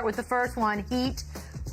with the first one. Heat,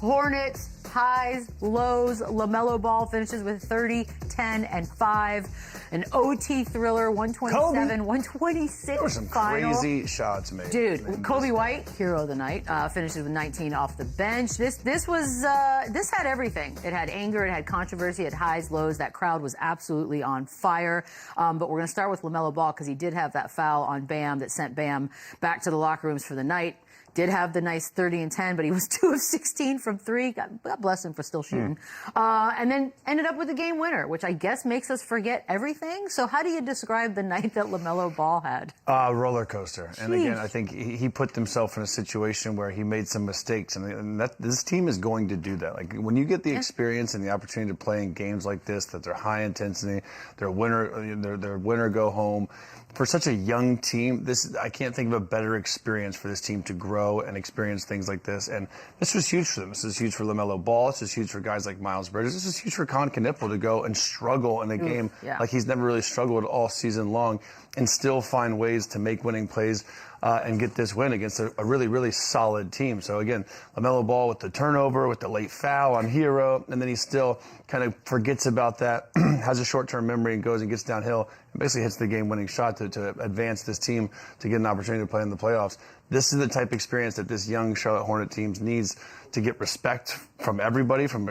Hornets, highs, lows. LaMelo Ball finishes with 30, 10, and 5. An OT thriller, 127, 126 There were some final. crazy shots made. Dude, Kobe White, hero of the night, finishes with 19 off the bench. This had everything. It had anger, it had controversy, it had highs, lows. That crowd was absolutely on fire. But we're going to start with LaMelo Ball because he did have that foul on Bam that sent Bam back to the locker rooms for the night. Did have the nice 30 and 10, but he was 2 of 16 from 3. God bless him for still shooting. And then ended up with a game winner, which I guess makes us forget everything. So how do you describe the night that LaMelo Ball had? Roller coaster. And again, I think he put himself in a situation where he made some mistakes. And this team is going to do that. Like when you get the experience and the opportunity to play in games like this, that they're high intensity, they're winner go home. For such a young team, I can't think of a better experience for this team to grow and experience things like this. And this was huge for them. This is huge for LaMelo Ball. This is huge for guys like Miles Bridges. This is huge for Canipple to go and struggle in a game like he's never really struggled all season long and still find ways to make winning plays and get this win against a really, really solid team. So again, LaMelo Ball with the turnover, with the late foul on Hero, and then he still kind of forgets about that, has a short-term memory and goes and gets downhill and basically hits the game-winning shot to advance this team to get an opportunity to play in the playoffs. This is the type of experience that this young Charlotte Hornet team needs to get respect from everybody, from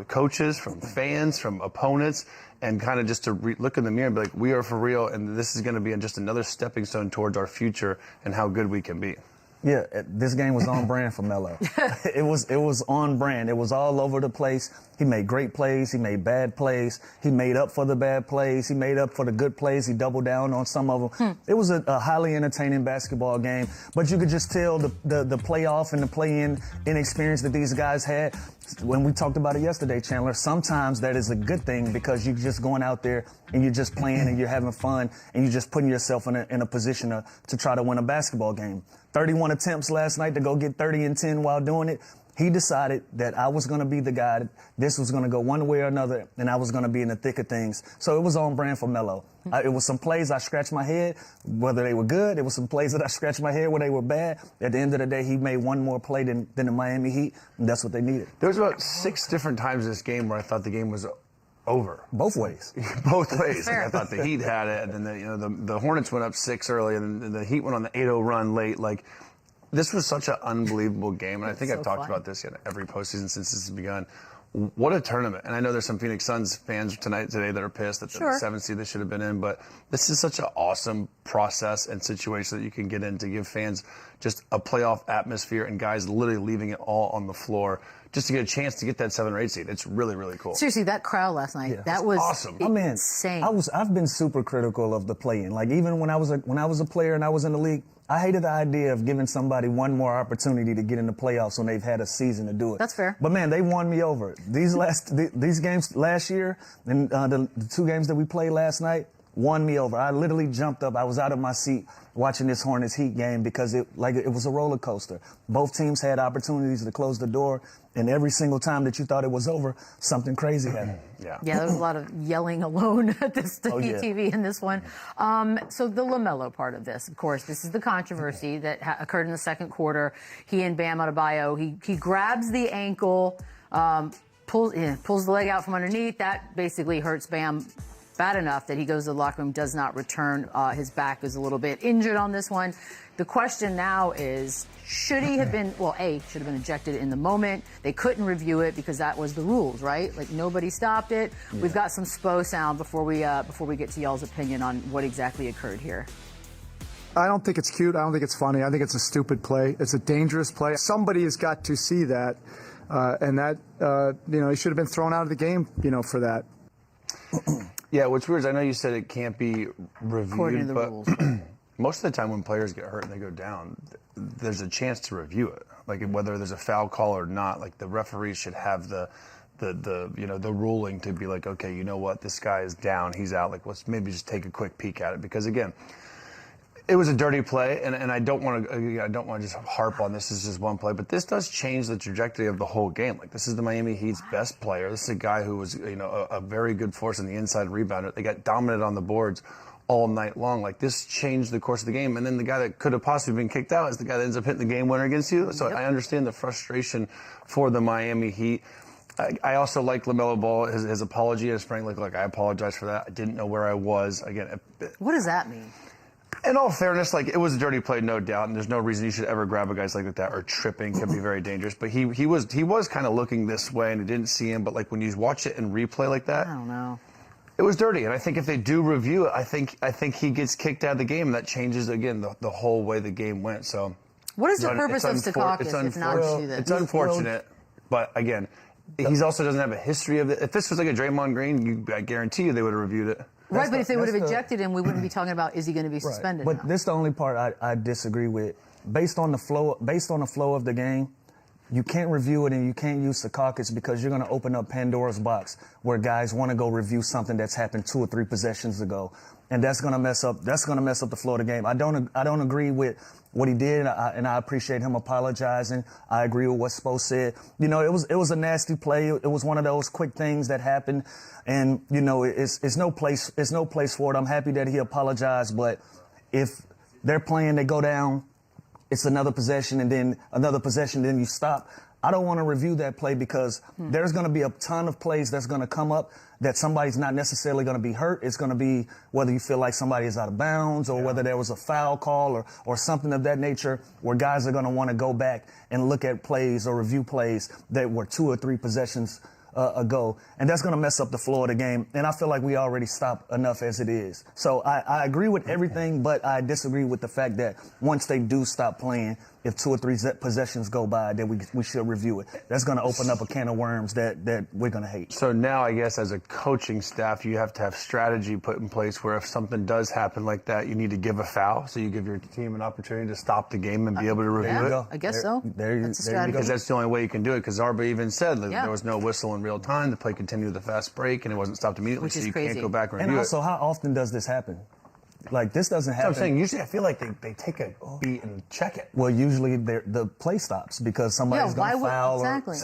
coaches, from fans, from opponents, and kind of just to look in the mirror and be like, we are for real, and this is going to be just another stepping stone towards our future and how good we can be. Yeah, this game was on brand for Melo. It was on brand. It was all over the place. He made great plays. He made bad plays. He made up for the bad plays. He made up for the good plays. He doubled down on some of them. It was a highly entertaining basketball game, but you could just tell the playoff and the play-in inexperience that these guys had. When we talked about it yesterday, Chandler, sometimes that is a good thing because you're just going out there and you're just playing and you're having fun and you're just putting yourself in a position to try to win a basketball game. 31 attempts last night to go get 30 and 10 while doing it. He decided that I was going to be the guy. This was going to go one way or another, and I was going to be in the thick of things. So it was on brand for Melo. It was some plays I scratched my head, whether they were good. It was some plays that I scratched my head where they were bad. At the end of the day, he made one more play than the Miami Heat, and that's what they needed. There was about 6 different times in this game where I thought the game was over. Both ways. Both ways. I thought the Heat had it, and then the Hornets went up 6 early, and then the Heat went on the 8-0 run late. This was such an unbelievable game, and I think I've talked about this in every postseason since this has begun. What a tournament. And I know there's some Phoenix Suns fans today that are pissed that the 7th seed they should have been in, but this is such an awesome process and situation that you can get in to give fans just a playoff atmosphere and guys literally leaving it all on the floor just to get a chance to get that 7 or 8 seed. It's really, really cool. Seriously, that crowd last night, that was awesome. Insane. I've been super critical of the play-in. Like even when I was a player and I was in the league, I hated the idea of giving somebody one more opportunity to get in the playoffs when they've had a season to do it. That's fair. But man, they won me over. These games last year and the 2 games that we played last night won me over. I literally jumped up. I was out of my seat watching this Hornets Heat game because it was a roller coaster. Both teams had opportunities to close the door, and every single time that you thought it was over, something crazy happened. Yeah, there was a lot of yelling alone at this TV in this one. So the LaMelo part of this, of course, this is the controversy that occurred in the second quarter. He and Bam Adebayo, he grabs the ankle, pulls the leg out from underneath. That basically hurts Bam bad enough that he goes to the locker room, does not return. His back is a little bit injured on this one. The question now is, should he have been, should have been ejected in the moment. They couldn't review it because that was the rules, right? Like nobody stopped it. Yeah. We've got some SPO sound before we get to y'all's opinion on what exactly occurred here. I don't think it's cute. I don't think it's funny. I think it's a stupid play. It's a dangerous play. Somebody has got to see that, and that, he should have been thrown out of the game, for that. Yeah, what's weird is I know you said it can't be reviewed, according to the but rules. Most of the time when players get hurt and they go down, there's a chance to review it. Like whether there's a foul call or not, like the referee should have the ruling to be like, okay, you know what, this guy is down, he's out. Like let's maybe just take a quick peek at it because again, it was a dirty play, and I don't want to just harp on this as just one play, but this does change the trajectory of the whole game. Like this is the Miami Heat's best player. This is a guy who was a very good force in the inside rebounder. They got dominant on the boards all night long. Like, this changed the course of the game. And then the guy that could have possibly been kicked out is the guy that ends up hitting the game winner against you. So I understand the frustration for the Miami Heat. I also like LaMelo Ball, his apology, as Frank, like, I apologize for that. I didn't know where I was. Again, what does that mean? in all fairness, like, it was a dirty play, no doubt, and there's no reason you should ever grab a guy like that, or tripping can be very dangerous. But he was kind of looking this way, and he didn't see him. But like, when you watch it in replay like that, I don't know. It was dirty, and I think if they do review it, I think he gets kicked out of the game, and that changes again the whole way the game went. So, what is the purpose of Secaucus if not to do this? It's unfortunate, but again, he also doesn't have a history of it. If this was like a Draymond Green, I guarantee you they would have reviewed it. Right, but if they would have ejected him, we wouldn't be talking about is he going to be suspended. But this is the only part I disagree with. Based on the flow of the game, you can't review it and you can't use Secaucus because you're going to open up Pandora's box where guys want to go review something that's happened 2 or 3 possessions ago, and that's going to mess up the flow of the game. I don't agree with what he did, and I appreciate him apologizing. I agree with what Spo said. You know, it was a nasty play. It was one of those quick things that happened, and you know, it's no place for it. I'm happy that he apologized, but if they're playing, they go down, it's another possession, and then another possession, then you stop. I don't want to review that play because there's going to be a ton of plays that's going to come up that somebody's not necessarily going to be hurt. It's going to be whether you feel like somebody is out of bounds or whether there was a foul call or something of that nature, where guys are going to want to go back and look at plays or review plays that were 2 or 3 possessions ago, and that's going to mess up the flow of the game. And I feel like we already stopped enough as it is. So I agree with everything, but I disagree with the fact that once they do stop playing, if 2 or 3 possessions go by, then we should review it. That's going to open up a can of worms that we're going to hate. So now, I guess, as a coaching staff, you have to have strategy put in place where if something does happen like that, you need to give a foul. So you give your team an opportunity to stop the game and be able to review it. I guess so. That's a strategy. Because that's the only way you can do it. Because Zarba even said that there was no whistle in real time. The play continued with a fast break, and it wasn't stopped immediately. Which is so you crazy. can't go back and review And also, how often does this happen? Like, this doesn't happen. I'm saying, usually I feel like they take a beat and check it. Well, usually the play stops because somebody's going to foul exactly. or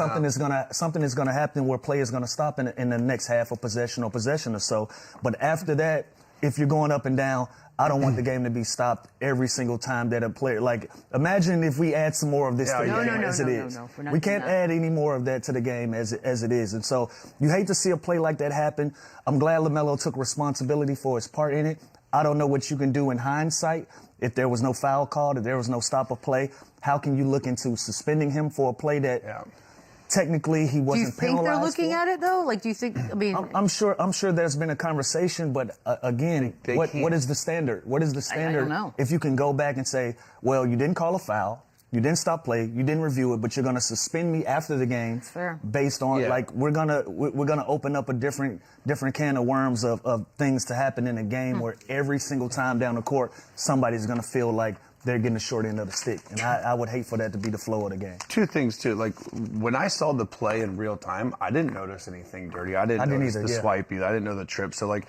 something is going to happen where play is going to stop in the next half of possession or so. But after that, if you're going up and down, I don't want the game to be stopped every single time that a player, like, imagine if we add some more of this to the game as it is. We can't add any more of that to the game as it is. And so you hate to see a play like that happen. I'm glad LaMelo took responsibility for his part in it. I don't know what you can do in hindsight. If there was no foul called, if there was no stop of play, how can you look into suspending him for a play that technically he wasn't penalized for? Do you think they're looking at it, though? Like, do you think, I mean... I'm sure there's been a conversation, but again, what is the standard? What is the standard? I don't know. If you can go back and say, well, you didn't call a foul, you didn't stop play, you didn't review it, but you're going to suspend me after the game based on, like, we're gonna open up a different can of worms of things to happen in a game where every single time down the court, somebody's going to feel like they're getting the short end of the stick. And I would hate for that to be the flow of the game. 2 things, too. Like, when I saw the play in real time, I didn't notice anything dirty. I didn't notice the swipe either. I didn't know the trip. So, like,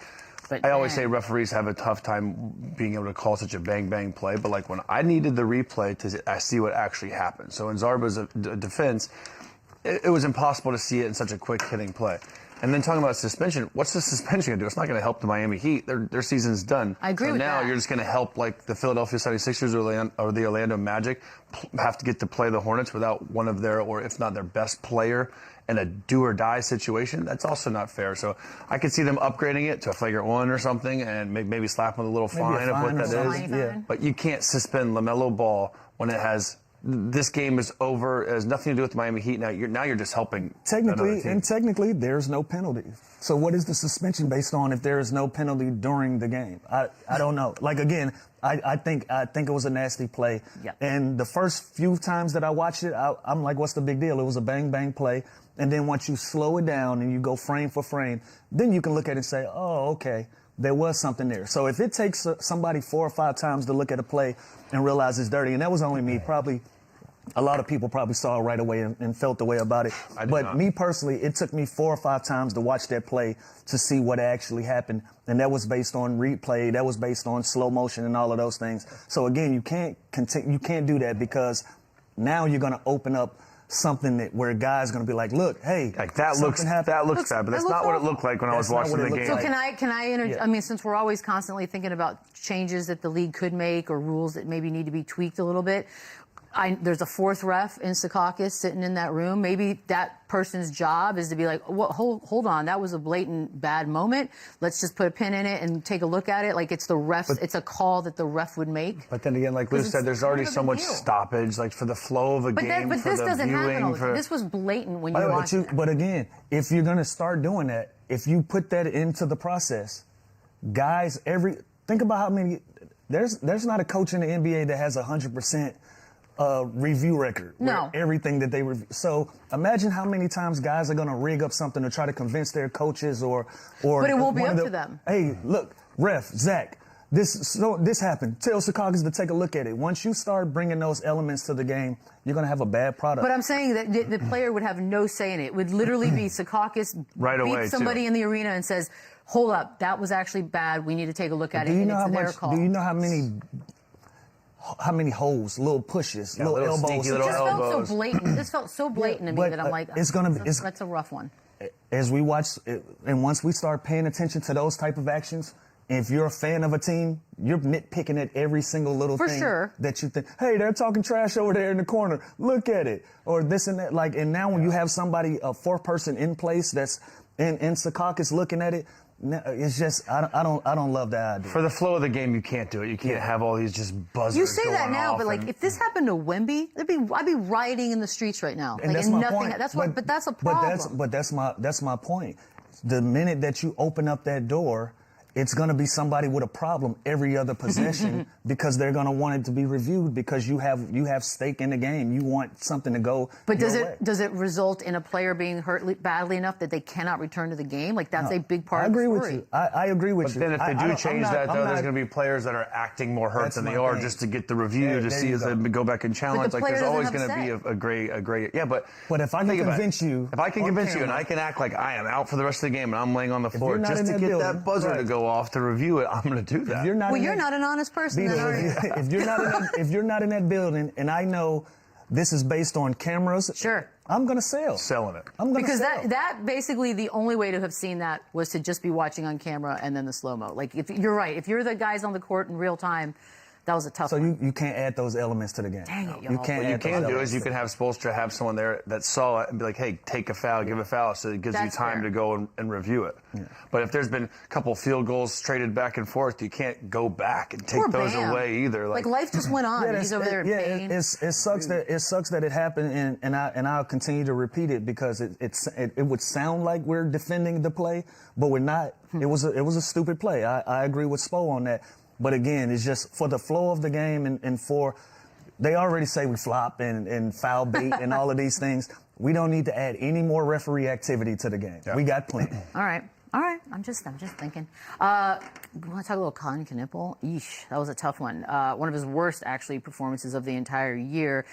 I always say referees have a tough time being able to call such a bang-bang play. But, like, when I needed the replay to see what actually happened. So in Zarba's defense, it was impossible to see it in such a quick-hitting play. And then talking about suspension, what's the suspension going to do? It's not going to help the Miami Heat. Their season's done. I agree with that. So now you're just going to help, like, the Philadelphia 76ers or the Orlando Magic have to get to play the Hornets without one of their, or if not their best player, in a do-or-die situation. That's also not fair. So I could see them upgrading it to a flagrant 1 or something and maybe slap them with a little fine of what that is. Yeah. But you can't suspend LaMelo Ball when it has... This game is over. It has nothing to do with the Miami Heat. Now you're just helping. Technically, there's no penalty. So what is the suspension based on if there is no penalty during the game? I don't know. Like, again, I think it was a nasty play. Yeah. And the first few times that I watched it, I'm like, what's the big deal? It was a bang bang play. And then once you slow it down and you go frame for frame, then you can look at it and say, oh, okay, there was something there. So if it takes somebody 4 or 5 times to look at a play and realize it's dirty, and that was only me, probably a lot of people probably saw it right away and felt the way about it. But me personally, it took me 4 or 5 times to watch that play to see what actually happened. And that was based on replay. That was based on slow motion and all of those things. So again, you can't do that because now you're going to open up something where a guy's going to be like, look, hey, like that looks bad, but that's not what it looked like when I was watching the game. So can I I mean, since we're always constantly thinking about changes that the league could make or rules that maybe need to be tweaked a little bit, there's a fourth ref in Secaucus sitting in that room. Maybe that person's job is to be like, hold on, that was a blatant bad moment. Let's just put a pin in it and take a look at it. Like it's the refs, it's a call that the ref would make. But then again, like Lou said, there's already so much stoppage, like for the flow of a game, but for this the doesn't happen all viewing. the time. This was blatant when you watched it. But again, if you're going to start doing that, if you put that into the process, guys, think about how many. There's not a coach in the NBA that has 100%. Review record. No. Everything that they review. So imagine how many times guys are going to rig up something to try to convince their coaches or. But it won't be up to them. Hey, look, ref, Zach, this happened. Tell Secaucus to take a look at it. Once you start bringing those elements to the game, you're going to have a bad product. But I'm saying that the player would have no say in it. It would literally be Secaucus beats somebody in the arena and says, hold up, that was actually bad. We need to take a look at it. And it's their call. Do you know how many holes, little pushes, little elbows. Sneaky little elbows. Felt so blatant. This felt so blatant to me that I'm like, that's a rough one. As we watch, and once we start paying attention to those type of actions, if you're a fan of a team, you're nitpicking at every single little thing that you think, hey, they're talking trash over there in the corner. Look at it. Or this and that. Like, and now when you have somebody, a fourth person in place that's in Secaucus looking at it, it's just I don't love that idea. For the flow of the game, you can't do it. You can't have all these just buzzers. You say that now, but like if this happened to Wemby, I'd be rioting in the streets right now. And that's my point. But that's a problem. But that's my point. The minute that you open up that door, it's going to be somebody with a problem every other possession because they're going to want it to be reviewed because you have stake in the game. You want something to go. But does it result in a player being hurt badly enough that they cannot return to the game? Like that's a big part of the story. With you. I agree with you. But then if they do change that, though, there's going to be players that are acting more hurt than they are just to get the review to see if they go back and challenge. Like there's always going to be a gray. Yeah, but if I can convince you, and I can act like I am out for the rest of the game and I'm laying on the floor just to get that buzzer to go off to review it, I'm going to do that. You're not an honest person. If you're not in that building, and I know this is based on cameras, sure, I'm going to selling it. Because that basically the only way to have seen that was to just be watching on camera and then the slow mo. Like if you're right, if you're the guys on the court in real time. That was a tough one. So you can't add those elements to the game. Dang it, y'all. You can't. What you can do is you can have Spoelstra have someone there that saw it and be like, hey, take a foul, give a foul, so it gives you time to go and review it. Yeah. But if there's been a couple field goals traded back and forth, you can't go back and take those away either. Like life just went on. And he's over there in pain. It sucks that it happened, and I'll continue to repeat it because it would sound like we're defending the play, but we're not. It was a stupid play. I agree with Spo on that. But again, it's just for the flow of the game and for they already say we flop and foul bait and all of these things. We don't need to add any more referee activity to the game. Yeah. We got plenty. All right. I'm just thinking. Want to talk a little Canipple? Eesh, that was a tough one. One of his worst actually performances of the entire year.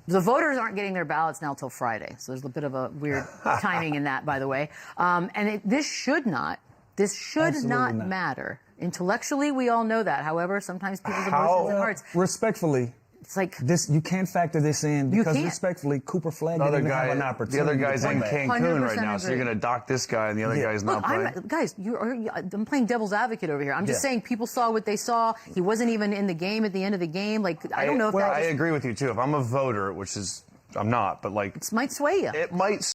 The voters aren't getting their ballots now till Friday, so there's a bit of a weird timing in that, by the way. And this should not matter. Intellectually, we all know that. However, sometimes people's emotions and hearts. Respectfully, it's like this. You can't factor this in because respectfully, Cooper Flag didn't have an opportunity. The other guy's in Cancun right now, so you're going to dock this guy, and the other guy's not playing. I'm playing devil's advocate over here. I'm just saying people saw what they saw. He wasn't even in the game at the end of the game. Like I don't know if I agree with you too. If I'm a voter, which is I'm not, but like it might sway you. It might.